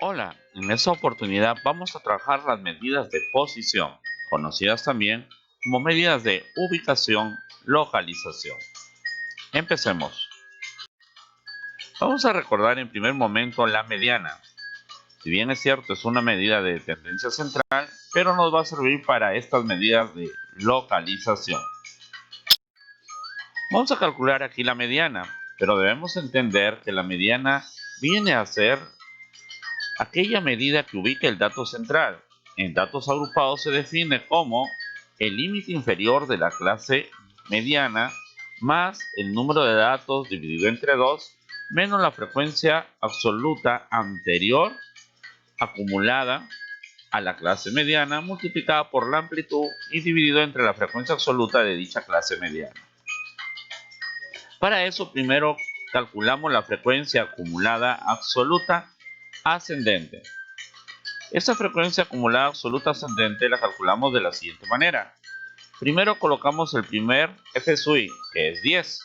Hola, en esta oportunidad vamos a trabajar las medidas de posición, conocidas también como medidas de ubicación, localización. Empecemos. Vamos a recordar en primer momento la mediana. Si bien es cierto, es una medida de tendencia central, pero nos va a servir para estas medidas de localización. Vamos a calcular aquí la mediana, pero debemos entender que la mediana viene a ser aquella medida que ubica el dato central. En datos agrupados se define como el límite inferior de la clase mediana más el número de datos dividido entre 2 menos la frecuencia absoluta anterior acumulada a la clase mediana multiplicada por la amplitud y dividido entre la frecuencia absoluta de dicha clase mediana. Para eso primero calculamos la frecuencia acumulada absoluta ascendente. Esta frecuencia acumulada absoluta ascendente la calculamos de la siguiente manera. Primero colocamos el primer FSUI, que es 10.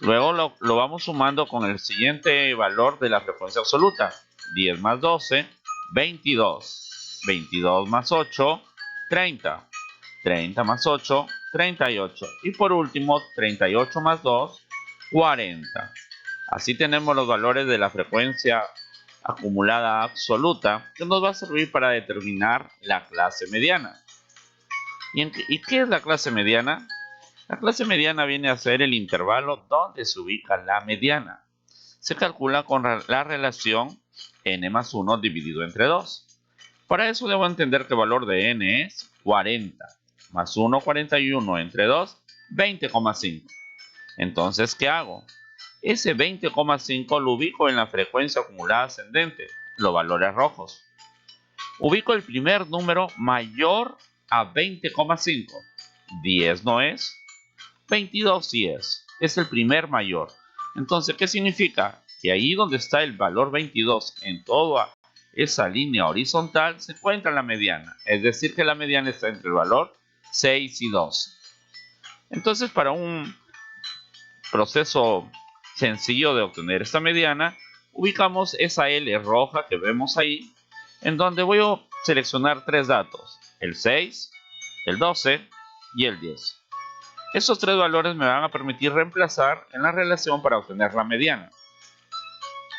Luego lo vamos sumando con el siguiente valor de la frecuencia absoluta. 10 más 12, 22. 22 más 8, 30. 30 más 8, 38. Y por último, 38 más 2, 40. Así tenemos los valores de la frecuencia acumulada absoluta que nos va a servir para determinar la clase mediana. ¿Y qué es la clase mediana? La clase mediana viene a ser el intervalo donde se ubica la mediana. Se calcula con la relación n más 1 dividido entre 2. Para eso debo entender que el valor de n es 40, más 1, 41 entre 2, 20,5. Entonces, ¿qué hago? Ese 20,5 lo ubico en la frecuencia acumulada ascendente, los valores rojos. Ubico el primer número mayor a 20,5. 10 no es, 22 sí es el primer mayor. Entonces, ¿qué significa? Que ahí donde está el valor 22 en toda esa línea horizontal se encuentra la mediana. Es decir, que la mediana está entre el valor 6 y 12. Entonces, para un proceso sencillo de obtener esta mediana, ubicamos esa L roja que vemos ahí, en donde voy a seleccionar tres datos, el 6, el 12 y el 10. Estos tres valores me van a permitir reemplazar en la relación para obtener la mediana.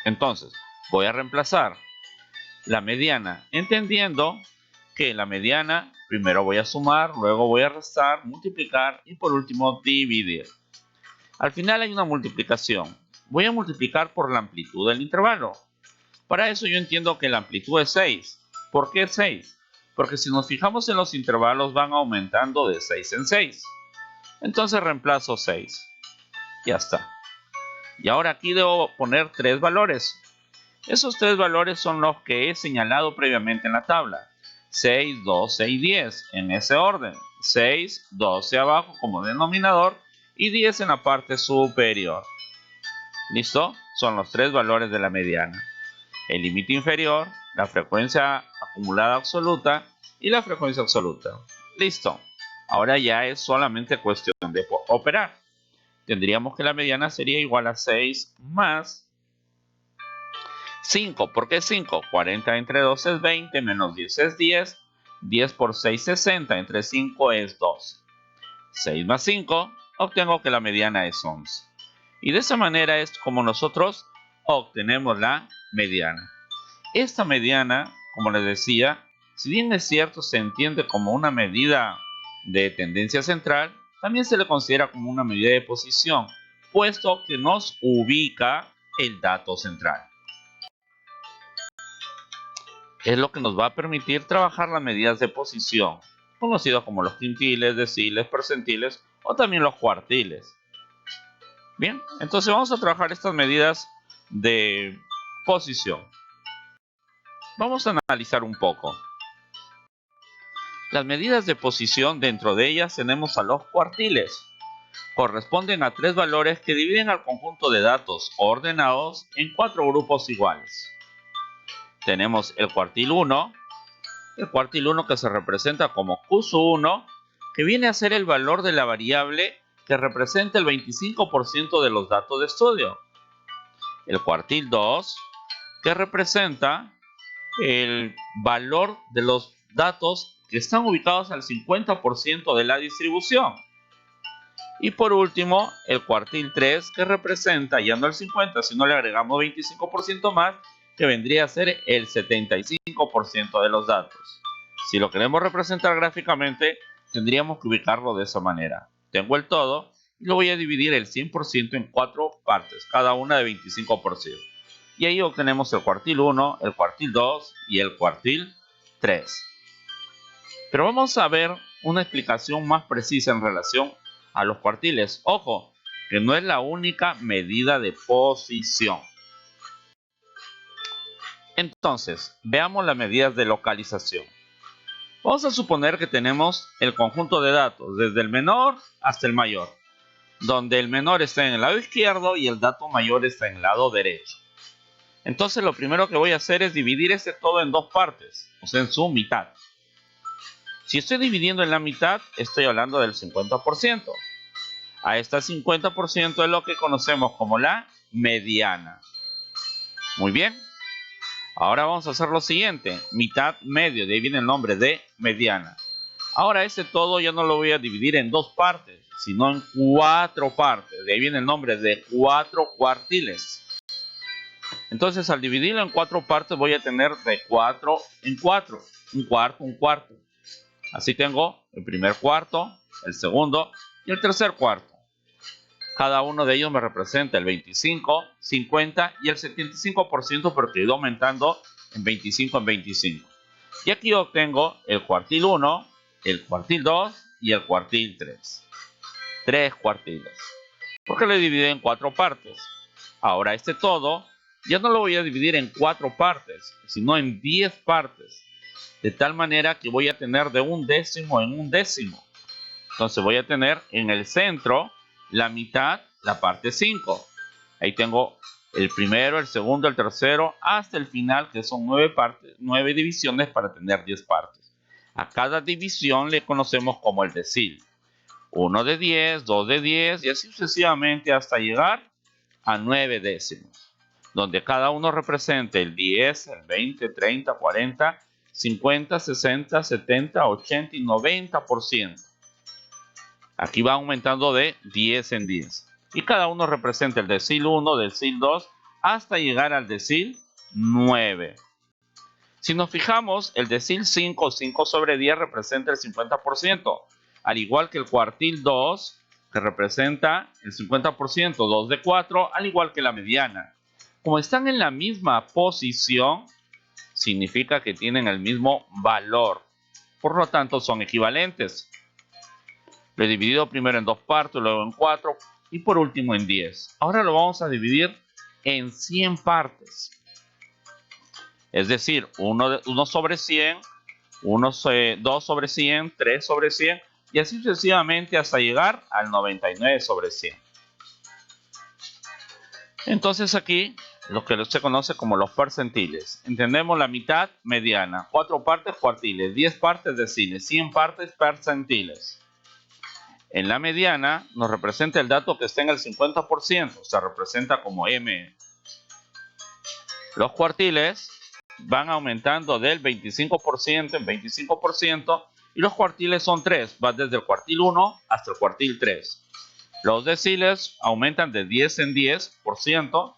Entonces, voy a reemplazar la mediana, entendiendo que la mediana primero voy a sumar, luego voy a restar, multiplicar y por último dividir. Al final hay una multiplicación. Voy a multiplicar por la amplitud del intervalo. Para eso yo entiendo que la amplitud es 6. ¿Por qué 6? Porque si nos fijamos en los intervalos van aumentando de 6 en 6. Entonces reemplazo 6. Ya está. Y ahora aquí debo poner tres valores. Esos tres valores son los que he señalado previamente en la tabla. 6, 12 y 10 en ese orden. 6, 12 abajo como denominador y 10 en la parte superior. ¿Listo? Son los tres valores de la mediana. El límite inferior, la frecuencia acumulada absoluta y la frecuencia absoluta. Listo. Ahora ya es solamente cuestión de operar. Tendríamos que la mediana sería igual a 6 más 5. ¿Por qué 5? 40 entre 2 es 20, menos 10 es 10. 10 por 6 es 60, entre 5 es 12. 6 más 5, obtengo que la mediana es 11. Y de esa manera es como nosotros obtenemos la mediana. Esta mediana, como les decía, si bien es cierto se entiende como una medida de tendencia central, también se le considera como una medida de posición, puesto que nos ubica el dato central. Es lo que nos va a permitir trabajar las medidas de posición, conocidas como los quintiles, deciles, percentiles o también los cuartiles. Bien, entonces vamos a trabajar estas medidas de posición. Vamos a analizar un poco. Las medidas de posición, dentro de ellas tenemos a los cuartiles. Corresponden a tres valores que dividen al conjunto de datos ordenados en cuatro grupos iguales. Tenemos el cuartil 1, que se representa como Q1, que viene a ser el valor de la variable que representa el 25% de los datos de estudio. El cuartil 2, que representa el valor de los datos que están ubicados al 50% de la distribución. Y por último, el cuartil 3, que representa, ya no el 50, sino le agregamos 25% más, que vendría a ser el 75% de los datos. Si lo queremos representar gráficamente, tendríamos que ubicarlo de esa manera. Tengo el todo y lo voy a dividir el 100% en 4 partes, cada una de 25%. Y ahí obtenemos el cuartil 1, el cuartil 2 y el cuartil 3. Pero vamos a ver una explicación más precisa en relación a los cuartiles. Ojo, que no es la única medida de posición. Entonces, veamos las medidas de localización. Vamos a suponer que tenemos el conjunto de datos desde el menor hasta el mayor, donde el menor está en el lado izquierdo y el dato mayor está en el lado derecho. Entonces, lo primero que voy a hacer es dividir este todo en dos partes, o sea, en su mitad. Si estoy dividiendo en la mitad, estoy hablando del 50%. A este 50% es lo que conocemos como la mediana. Muy bien. Ahora vamos a hacer lo siguiente. Mitad, medio. De ahí viene el nombre de mediana. Ahora este todo ya no lo voy a dividir en dos partes, sino en 4 partes. De ahí viene el nombre de 4 cuartiles. Entonces, al dividirlo en 4 partes, voy a tener de 4 en 4. Un cuarto, un cuarto. Así tengo el primer cuarto, el segundo y el tercer cuarto. Cada uno de ellos me representa el 25, 50 y el 75% porque he ido aumentando en 25 en 25. Y aquí obtengo el cuartil 1, el cuartil 2 y el cuartil 3. 3 cuartiles. Porque lo he dividido en 4 partes. Ahora este todo ya no lo voy a dividir en 4 partes, sino en 10 partes. De tal manera que voy a tener de un décimo en un décimo. Entonces voy a tener en el centro la mitad, la parte 5. Ahí tengo el primero, el segundo, el tercero, hasta el final, que son 9 partes, 9 divisiones para tener 10 partes. A cada división le conocemos como el decil. 1 de 10, 2 de 10 y así sucesivamente hasta llegar a 9 décimos, donde cada uno representa el 10, el 20, 30, 40, 50, 60, 70, 80 y 90%. Aquí va aumentando de 10 en 10. Y cada uno representa el decil 1, decil 2, hasta llegar al decil 9. Si nos fijamos, el decil 5, 5 sobre 10 representa el 50%, al igual que el cuartil 2, que representa el 50%, 2 de 4, al igual que la mediana. Como están en la misma posición, significa que tienen el mismo valor. Por lo tanto, son equivalentes. Lo he dividido primero en 2 partes, luego en 4 y por último en 10. Ahora lo vamos a dividir en 100 partes. Es decir, 1 sobre 100, 2 sobre 100, 3 sobre 100 y así sucesivamente hasta llegar al 99 sobre 100. Entonces aquí lo que se conoce como los percentiles. Entendemos la mitad mediana, 4 partes cuartiles, 10 partes deciles, 100 partes percentiles. En la mediana nos representa el dato que está en el 50%, se representa como M. Los cuartiles van aumentando del 25% en 25% y los cuartiles son 3, va desde el cuartil 1 hasta el cuartil 3. Los deciles aumentan de 10 en 10%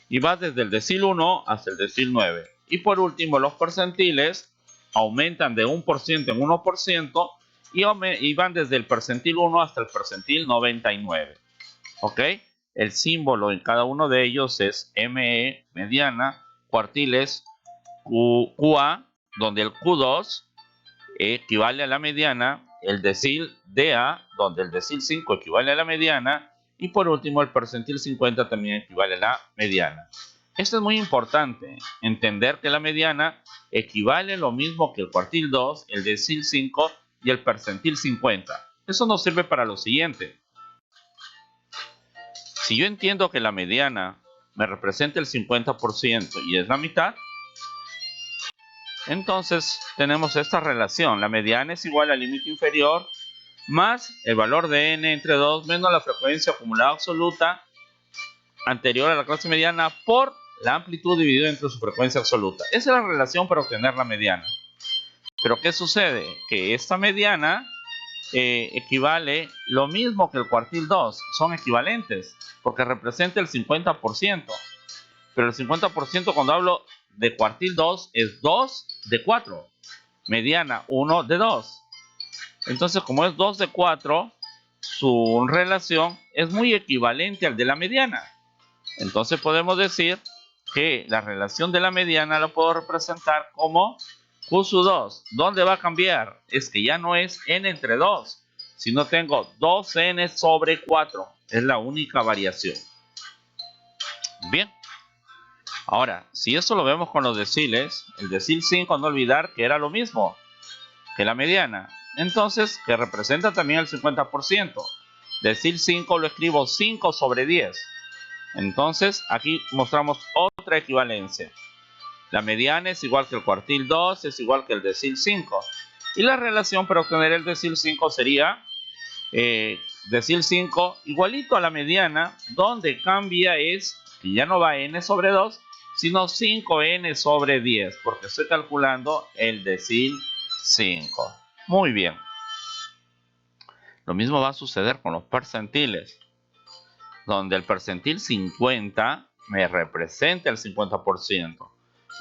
y va desde el decil 1 hasta el decil 9. Y por último, los percentiles aumentan de 1% en 1% y van desde el percentil 1 hasta el percentil 99. ¿Ok? El símbolo en cada uno de ellos es ME, mediana, cuartiles, QA, donde el Q2 equivale a la mediana, el decil DA, donde el decil 5 equivale a la mediana, y por último el percentil 50 también equivale a la mediana. Esto es muy importante, entender que la mediana equivale lo mismo que el cuartil 2, el decil 5 y el percentil 50. Eso nos sirve para lo siguiente. Si yo entiendo que la mediana me representa el 50% y es la mitad, entonces tenemos esta relación. La mediana es igual al límite inferior más el valor de n entre 2 menos la frecuencia acumulada absoluta anterior a la clase mediana por la amplitud dividida entre su frecuencia absoluta. Esa es la relación para obtener la mediana. Pero ¿qué sucede? Que esta mediana equivale lo mismo que el cuartil 2. Son equivalentes porque representa el 50%. Pero el 50% cuando hablo de cuartil 2 es 2 de 4. Mediana 1 de 2. Entonces, como es 2 de 4, su relación es muy equivalente al de la mediana. Entonces podemos decir que la relación de la mediana la puedo representar como Q sub 2. ¿Dónde va a cambiar? Es que ya no es n entre 2, sino tengo 2n sobre 4. Es la única variación. Bien. Ahora, si eso lo vemos con los deciles, el decil 5 no olvidar que era lo mismo que la mediana. Entonces, que representa también el 50%. Decil 5 lo escribo 5 sobre 10. Entonces, aquí mostramos otra equivalencia. La mediana es igual que el cuartil 2, es igual que el decil 5. Y la relación para obtener el decil 5 sería decil 5 igualito a la mediana, donde cambia es que ya no va n sobre 2, sino 5n sobre 10, porque estoy calculando el decil 5. Muy bien. Lo mismo va a suceder con los percentiles, donde el percentil 50 me representa el 50%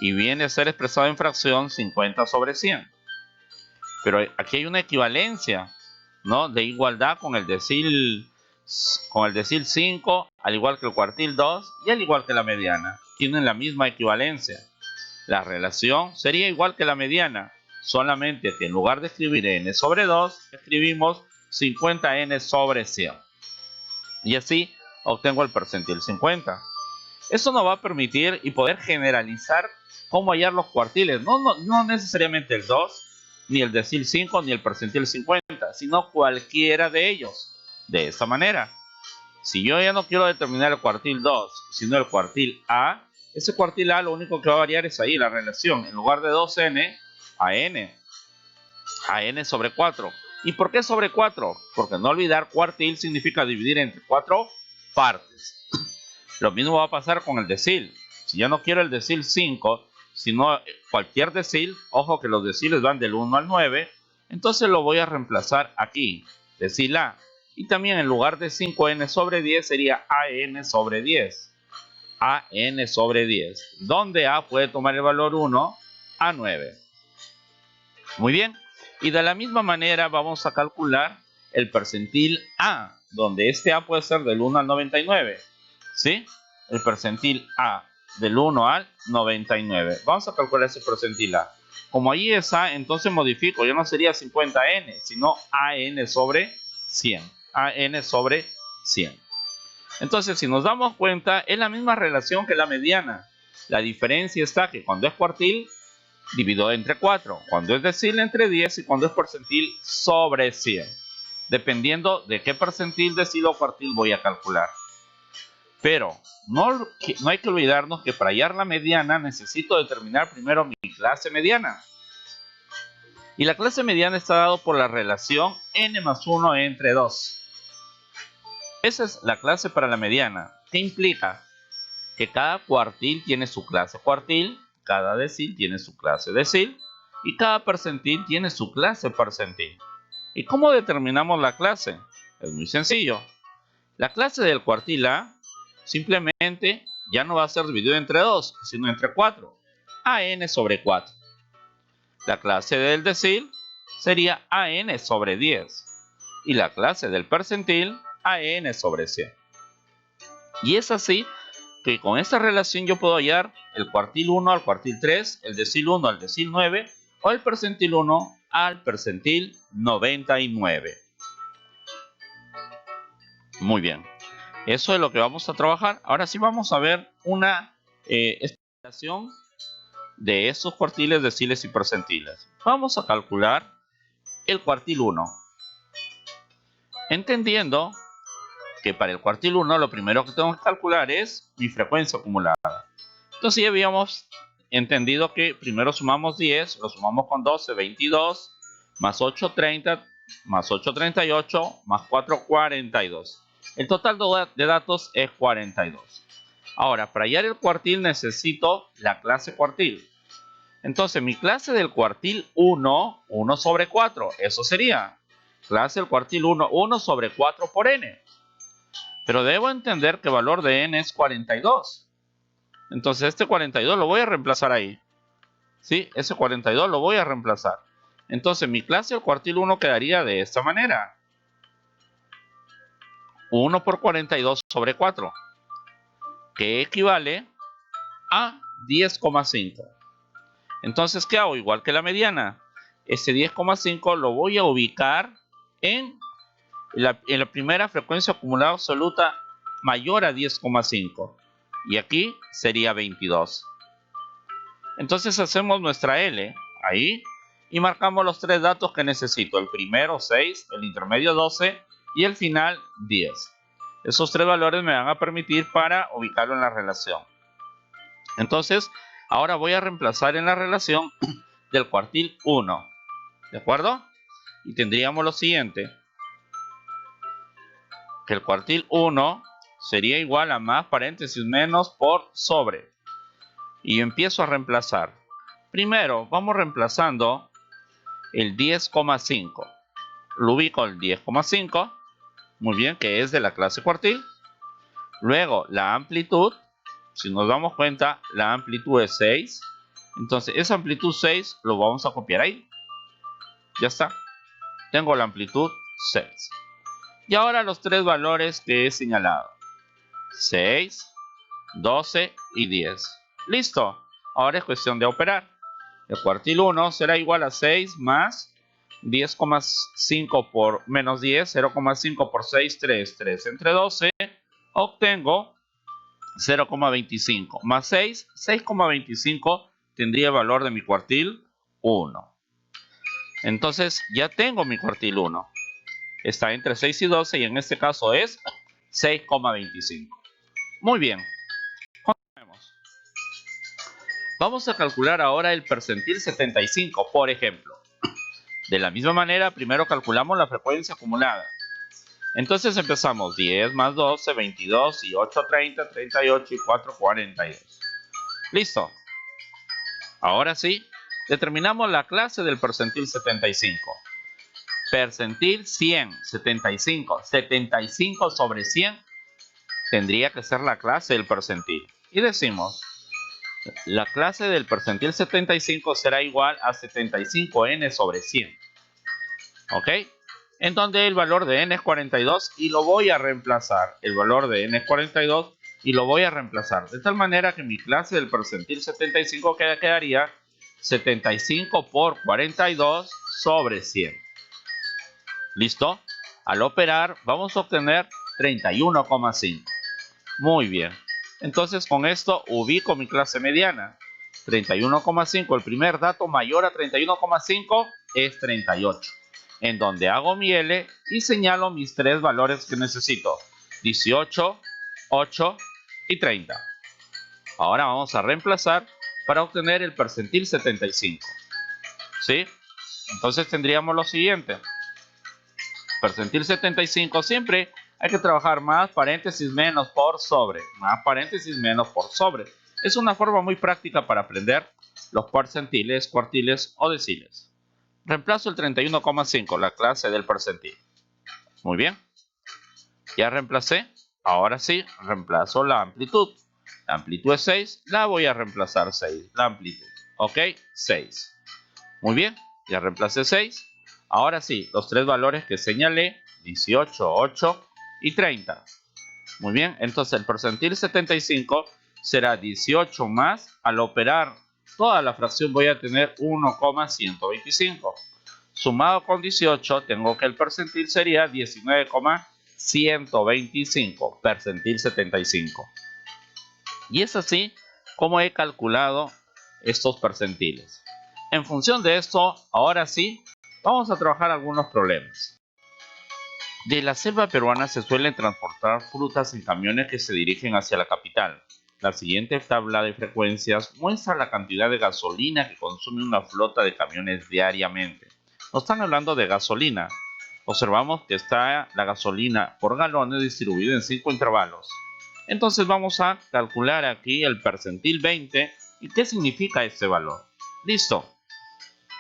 y viene a ser expresado en fracción 50 sobre 100. Pero aquí hay una equivalencia, ¿no?, de igualdad con el decil 5, al igual que el cuartil 2 y al igual que la mediana. Tienen la misma equivalencia. La relación sería igual que la mediana, solamente que en lugar de escribir n sobre 2, escribimos 50n sobre 100. Y así obtengo el percentil 50. Eso nos va a permitir y poder generalizar cómo hallar los cuartiles. No necesariamente el 2, ni el decil 5, ni el percentil 50, sino cualquiera de ellos. De esta manera, si yo ya no quiero determinar el cuartil 2, sino el cuartil A, ese cuartil A lo único que va a variar es ahí, la relación. En lugar de 2n, a n sobre 4. ¿Y por qué sobre 4? Porque no olvidar, cuartil significa dividir entre 4 partes. Lo mismo va a pasar con el decil. Si ya no quiero el decil 5, sino cualquier decil, ojo que los deciles van del 1 al 9, entonces lo voy a reemplazar aquí, decil A. Y también en lugar de 5n sobre 10 sería an sobre 10. an sobre 10, donde a puede tomar el valor 1 a 9. Muy bien. Y de la misma manera vamos a calcular el percentil A, donde este A puede ser del 1 al 99. ¿Sí? El percentil A del 1 al 99. Vamos a calcular ese percentil A. Como ahí es A, entonces modifico. Ya no sería 50n, sino an sobre 100. an sobre 100. Entonces, si nos damos cuenta, es la misma relación que la mediana. La diferencia está que cuando es cuartil, divido entre 4. Cuando es decil, entre 10. Y cuando es percentil, sobre 100. Dependiendo de qué percentil, decil o cuartil voy a calcular. Pero no hay que olvidarnos que para hallar la mediana necesito determinar primero mi clase mediana. Y la clase mediana está dado por la relación n más 1 entre 2. Esa es la clase para la mediana. ¿Qué implica? Que cada cuartil tiene su clase cuartil, cada decil tiene su clase decil y cada percentil tiene su clase percentil. ¿Y cómo determinamos la clase? Es muy sencillo. La clase del cuartil A simplemente ya no va a ser dividido entre 2, sino entre 4. an sobre 4. La clase del decil sería an sobre 10. Y la clase del percentil, an sobre 100. Y es así que con esta relación yo puedo hallar el cuartil 1 al cuartil 3, el decil 1 al decil 9 o el percentil 1 al percentil 99. Muy bien. Eso es lo que vamos a trabajar. Ahora sí vamos a ver una explicación de esos cuartiles, deciles y percentiles. Vamos a calcular el cuartil 1. Entendiendo que para el cuartil 1 lo primero que tengo que calcular es mi frecuencia acumulada. Entonces ya habíamos entendido que primero sumamos 10, lo sumamos con 12, 22, más 8, 30, más 8, 38, más 4, 42. El total de datos es 42. Ahora, para hallar el cuartil necesito la clase cuartil. Entonces, mi clase del cuartil 1, 1 sobre 4. Eso sería clase del cuartil 1, 1 sobre 4 por n. Pero debo entender que el valor de n es 42. Entonces, este 42 lo voy a reemplazar ahí. ¿Sí? Ese 42 lo voy a reemplazar. Entonces, mi clase del cuartil 1 quedaría de esta manera. 1 por 42 sobre 4. Que equivale a 10,5. Entonces, ¿qué hago? Igual que la mediana. Ese 10,5 lo voy a ubicar en la primera frecuencia acumulada absoluta mayor a 10,5. Y aquí sería 22. Entonces hacemos nuestra L ahí y marcamos los tres datos que necesito. El primero 6, el intermedio 12 y el final 10. Esos tres valores me van a permitir para ubicarlo en la relación. Entonces, ahora voy a reemplazar en la relación del cuartil 1. ¿De acuerdo? Y tendríamos lo siguiente. Que el cuartil 1 sería igual a más paréntesis menos por sobre. Y empiezo a reemplazar. Primero, vamos reemplazando el 10,5. Lo ubico el 10,5. Muy bien, que es de la clase cuartil. Luego, la amplitud. Si nos damos cuenta, la amplitud es 6. Entonces, esa amplitud 6 lo vamos a copiar ahí. Ya está. Tengo la amplitud 6. Y ahora los tres valores que he señalado. 6, 12 y 10. Listo. Ahora es cuestión de operar. El cuartil 1 será igual a 6 más 10,5 por menos 10, 0,5 por 6, 3, 3 entre 12. Obtengo 0,25 más 6, 6,25 tendría el valor de mi cuartil 1. Entonces ya tengo mi cuartil 1. Está entre 6 y 12 y en este caso es 6,25. Muy bien. Continuemos. Vamos a calcular ahora el percentil 75, por ejemplo. De la misma manera, primero calculamos la frecuencia acumulada. Entonces empezamos 10 más 12, 22 y 8, 30, 38 y 4, 42. Listo. Ahora sí, determinamos la clase del percentil 75. Percentil 100, 75. 75 sobre 100 tendría que ser la clase del percentil. Y decimos, la clase del percentil 75 será igual a 75n sobre 100. ¿Ok? En donde el valor de n es 42 y lo voy a reemplazar. El valor de n es 42 y lo voy a reemplazar. De tal manera que mi clase del percentil 75 quedaría 75 por 42 sobre 100. ¿Listo? Al operar vamos a obtener 31,5. Muy bien. Entonces con esto ubico mi clase mediana. 31,5. El primer dato mayor a 31,5 es 38. En donde hago mi L y señalo mis tres valores que necesito. 18, 8 y 30. Ahora vamos a reemplazar para obtener el percentil 75. ¿Sí? Entonces tendríamos lo siguiente. Percentil 75 siempre hay que trabajar más paréntesis menos por sobre. Más paréntesis menos por sobre. Es una forma muy práctica para aprender los percentiles, cuartiles o deciles. Reemplazo el 31,5, la clase del percentil. Muy bien. Ya reemplacé. Ahora sí, reemplazo la amplitud. La amplitud es 6, la voy a reemplazar 6. La amplitud. ¿Ok? 6. Muy bien. Ya reemplacé 6. Ahora sí, los tres valores que señalé, 18, 8 y 30. Muy bien, entonces el percentil 75 será 18 más, al operar toda la fracción voy a tener 1,125. Sumado con 18, tengo que el percentil sería 19,125, percentil 75. Y es así como he calculado estos percentiles. En función de esto, ahora sí, vamos a trabajar algunos problemas. De la selva peruana se suelen transportar frutas en camiones que se dirigen hacia la capital. La siguiente tabla de frecuencias muestra la cantidad de gasolina que consume una flota de camiones diariamente. Nos están hablando de gasolina. Observamos que está la gasolina por galones distribuida en 5 intervalos. Entonces vamos a calcular aquí el percentil 20. ¿Y qué significa este valor? Listo.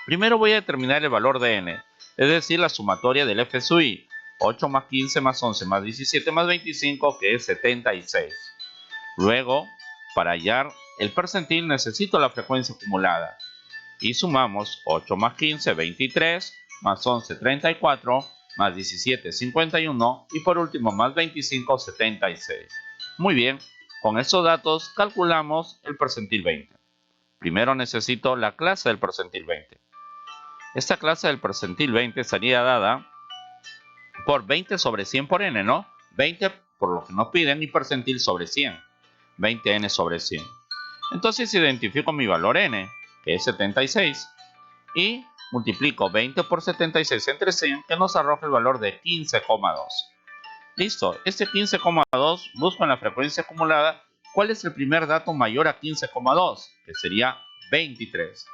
Primero voy a determinar el valor de n, es decir, la sumatoria del f sub i. 8 más 15 más 11 más 17 más 25, que es 76. Luego, para hallar el percentil necesito la frecuencia acumulada. Y sumamos 8 más 15, 23, más 11, 34, más 17, 51 y por último más 25, 76. Muy bien, con estos datos calculamos el percentil 20. Primero necesito la clase del percentil 20. Esta clase del percentil 20 estaría dada por 20 sobre 100 por n, ¿no? 20 por lo que nos piden y percentil sobre 100. 20n sobre 100. Entonces identifico mi valor n, que es 76, y multiplico 20 por 76 entre 100, que nos arroja el valor de 15,2. Listo, este 15,2 busco en la frecuencia acumulada cuál es el primer dato mayor a 15,2, que sería 23.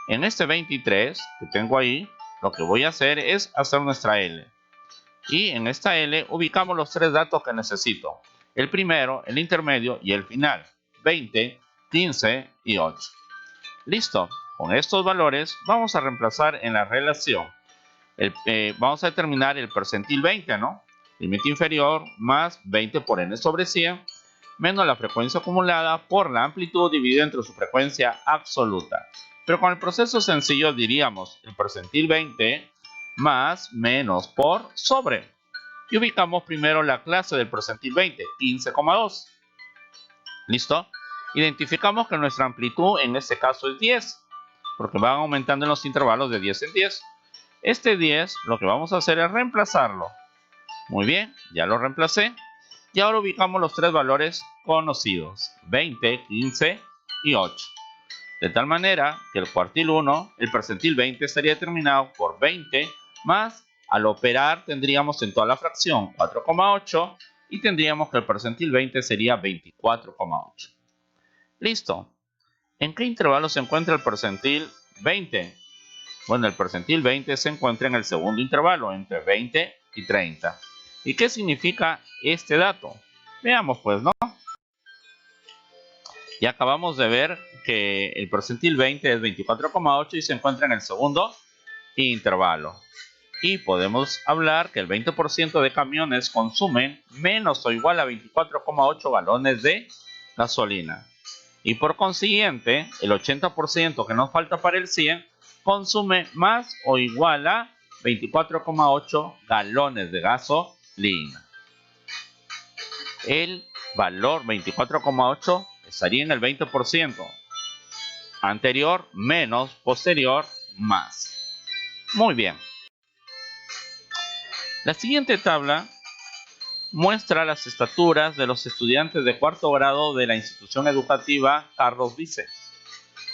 En este 23 que tengo ahí, lo que voy a hacer es hacer nuestra L. Y en esta L ubicamos los tres datos que necesito. El primero, el intermedio y el final. 20, 15 y 8. Listo. Con estos valores vamos a reemplazar en la relación. Vamos a determinar el percentil 20, ¿no? Límite inferior más 20 por n sobre 100 menos la frecuencia acumulada por la amplitud dividida entre su frecuencia absoluta. Pero con el proceso sencillo diríamos el percentil 20 más menos por sobre. Y ubicamos primero la clase del percentil 20, 15,2. ¿Listo? Identificamos que nuestra amplitud en este caso es 10, porque van aumentando en los intervalos de 10 en 10. Este 10 lo que vamos a hacer es reemplazarlo. Muy bien, ya lo reemplacé. Y ahora ubicamos los tres valores conocidos, 20, 15 y 8. De tal manera que el cuartil 1, el percentil 20, estaría determinado por 20 más, al operar tendríamos en toda la fracción 4,8 y tendríamos que el percentil 20 sería 24,8. Listo. ¿En qué intervalo se encuentra el percentil 20? Bueno, el percentil 20 se encuentra en el segundo intervalo, entre 20 y 30. ¿Y qué significa este dato? Veamos pues, ¿no? Ya acabamos de ver que el percentil 20 es 24,8 y se encuentra en el segundo intervalo. Y podemos hablar que el 20% de camiones consumen menos o igual a 24,8 galones de gasolina. Y por consiguiente, el 80% que nos falta para el 100 consume más o igual a 24,8 galones de gasolina. El valor 24,8 estaría en el 20%. Anterior menos, posterior más. Muy bien. La siguiente tabla muestra las estaturas de los estudiantes de cuarto grado de la institución educativa Carlos Vice.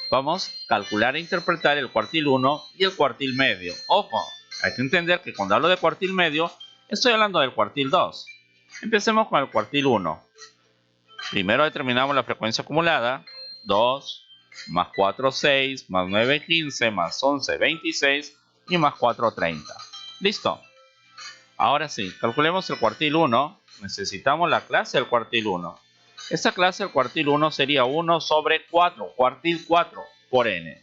Vamos a calcular e interpretar el cuartil 1 y el cuartil medio. Ojo, hay que entender que cuando hablo de cuartil medio, estoy hablando del cuartil 2. Empecemos con el cuartil 1. Primero determinamos la frecuencia acumulada, 2, más 4, 6, más 9, 15, más 11, 26 y más 4, 30. ¿Listo? Ahora sí, calculemos el cuartil 1. Necesitamos la clase del cuartil 1. Esta clase del cuartil 1 sería 1 sobre 4, cuartil 4 por n.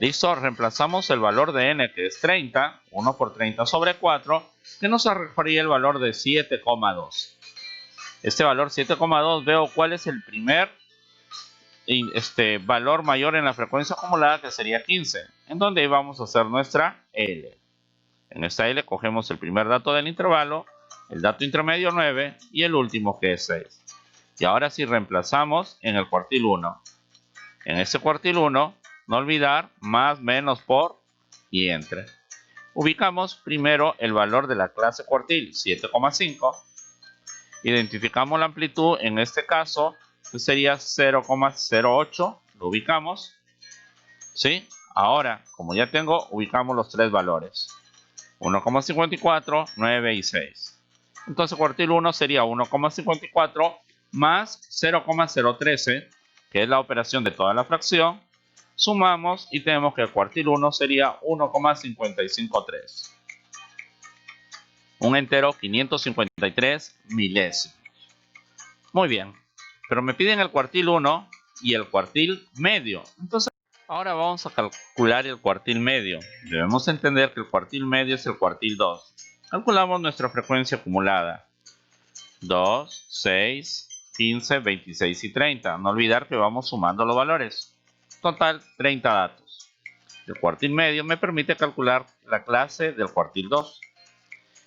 Listo, reemplazamos el valor de n, que es 30, 1 por 30 sobre 4, que nos arrojaría el valor de 7,2. Este valor 7,2 veo cuál es el primer valor mayor en la frecuencia acumulada, que sería 15, en donde vamos a hacer nuestra L. En esta L cogemos el primer dato del intervalo, el dato intermedio 9 y el último, que es 6. Y ahora sí reemplazamos en el cuartil 1. En este cuartil 1, no olvidar más, menos, por y entre. Ubicamos primero el valor de la clase cuartil, 7,5. Identificamos la amplitud, en este caso, que sería 0,08. Lo ubicamos. ¿Sí? Ahora, como ya tengo, ubicamos los tres valores. 1,54, 9 y 6. Entonces cuartil 1 sería 1,54 más 0,013, que es la operación de toda la fracción. Sumamos y tenemos que el cuartil 1 sería 1,553. Un entero 553 milésimos. Muy bien, pero me piden el cuartil 1 y el cuartil medio. Entonces, ahora vamos a calcular el cuartil medio. Debemos entender que el cuartil medio es el cuartil 2. Calculamos nuestra frecuencia acumulada. 2, 6, 15, 26 y 30. No olvidar que vamos sumando los valores. Total, 30 datos. El cuartil medio me permite calcular la clase del cuartil 2.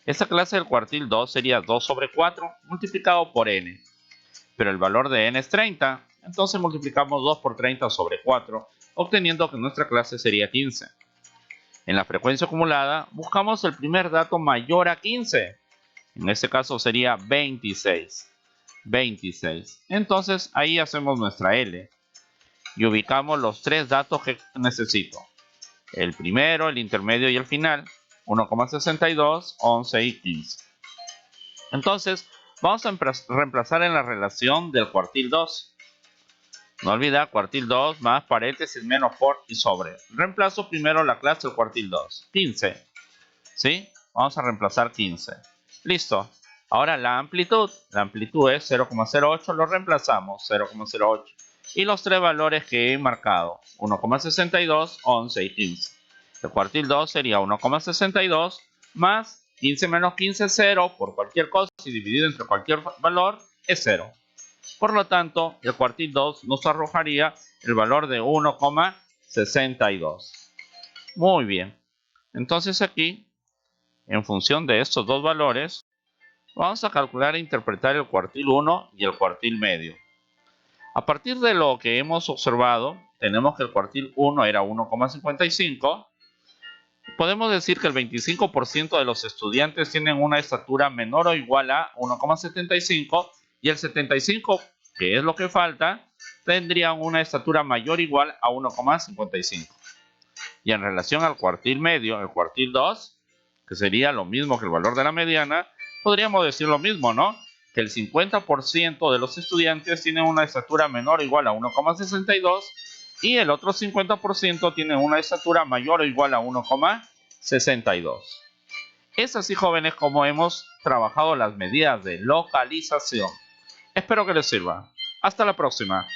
Esta clase del cuartil 2 sería 2 sobre 4 multiplicado por n. Pero el valor de n es 30, entonces multiplicamos 2 por 30 sobre 4, obteniendo que nuestra clase sería 15. En la frecuencia acumulada, buscamos el primer dato mayor a 15. En este caso sería 26. 26. Entonces ahí hacemos nuestra L y ubicamos los tres datos que necesito. El primero, el intermedio y el final. 1,62, 11 y 15. Entonces, vamos a reemplazar en la relación del cuartil 2. No olvidar cuartil 2 más paréntesis menos por y sobre. Reemplazo primero la clase del cuartil 2. 15. ¿Sí? Vamos a reemplazar 15. Listo. Ahora la amplitud. La amplitud es 0,08. Lo reemplazamos. 0,08. Y los tres valores que he marcado. 1,62, 11 y 15. El cuartil 2 sería 1,62 más 15 menos 15 es 0. Por cualquier cosa y dividido entre cualquier valor es 0. Por lo tanto, el cuartil 2 nos arrojaría el valor de 1,62. Muy bien. Entonces aquí, en función de estos dos valores, vamos a calcular e interpretar el cuartil 1 y el cuartil medio. A partir de lo que hemos observado, tenemos que el cuartil 1 era 1,55. Podemos decir que el 25% de los estudiantes tienen una estatura menor o igual a 1,75 y el 75%, que es lo que falta, tendrían una estatura mayor o igual a 1,55. Y en relación al cuartil medio, el cuartil 2, que sería lo mismo que el valor de la mediana, podríamos decir lo mismo, ¿no? Que el 50% de los estudiantes tienen una estatura menor o igual a 1,62 y el otro 50% tienen una estatura mayor o igual a 1,62. Es así, jóvenes, como hemos trabajado las medidas de localización. Espero que les sirva. Hasta la próxima.